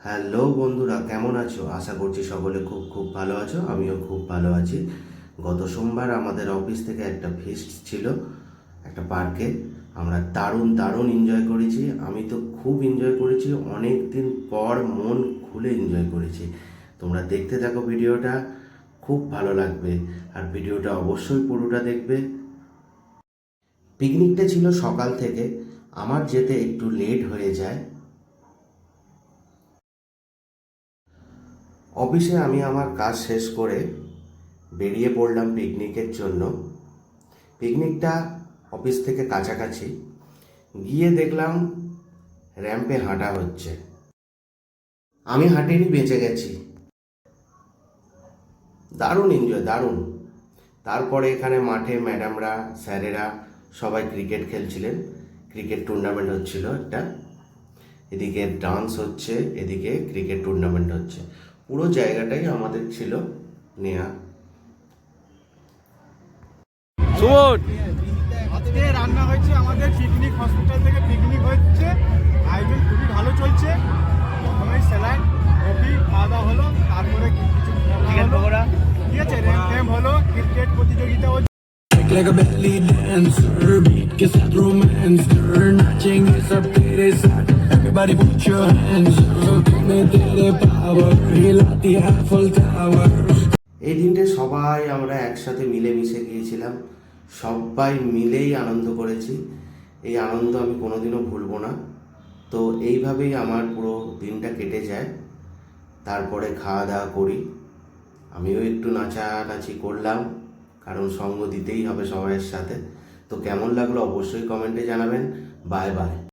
Hello বন্ধুরা, কেমন আছো? আশা করছি সকলে খুব খুব ভালো আছো। আমিও খুব ভালো আছি। গত সোমবার আমাদের অফিস থেকে একটা ফিস্ট ছিল একটা পার্কে। আমরা দারুণ দারুণ এনজয় করেছি। আমি তো খুব এনজয় করেছি, অনেক দিন পর মন খুলে এনজয় করেছি। তোমরা দেখতে থাকো ভিডিওটা, খুব ভালো লাগবে। আর ভিডিওটা অবশ্যই পুরোটা দেখবে। পিকনিকটা ছিল সকাল থেকে, আমার যেতে একটু লেট হয়ে যায়। অফিসে আমি আমার কাজ শেষ করে বেরিয়ে পড়লাম পিকনিকের জন্য। পিকনিকটা অফিস থেকে কাছাকাছি। গিয়ে দেখলাম র্যাম্পে হাঁটা হচ্ছে। আমি হাঁটেরই বেঁচে গেছি। দারুণ এনজয়, দারুণ। তারপরে এখানে মাঠে ম্যাডামরা, স্যারেরা সবাই ক্রিকেট খেলছিলেন। ক্রিকেট টুর্নামেন্ট হচ্ছিল একটা। এদিকে ডান্স হচ্ছে, এদিকে ক্রিকেট টুর্নামেন্ট হচ্ছে। পুরো জায়গাটাই আমাদের ছিল নেয়া। সুমন, আজকে রান্না হয়েছে আমাদের পিকনিক হসপিটাল থেকে পিকনিক হচ্ছে। আয়োজন খুবই ভালো চলছে। প্রথমে স্যালাড কফি খাওয়া দাওয়া হলো, তারপরে কিছু চিকেন পকোড়া, ঠিক আছে, র্যাম হলো, ক্রিকেট প্রতিযোগিতা হচ্ছে। Like a belly dancer, beat gets that romancer. Natching is a pity side. Everybody put your hands up. Give me the power. Hilati Eiffel Tower. এই দিনটা সবাই আমরা একসাথে মিলেমিশে গিয়েছিলাম। সবাই মিলেই আনন্দ করেছি। এই আনন্দ আমি কোনোদিনও ভুলবো না। তো এইভাবেই আমার পুরো দিনটা কেটে যায়। তারপরে খাওয়া দাওয়া করি। আমিও একটু নাচানাচি করলাম, কারণ সঙ্গ দিতেই হবে সবাইয়ের সাথে। তো কেমন লাগলো অবশ্যই কমেন্টে জানাবেন। Bye bye.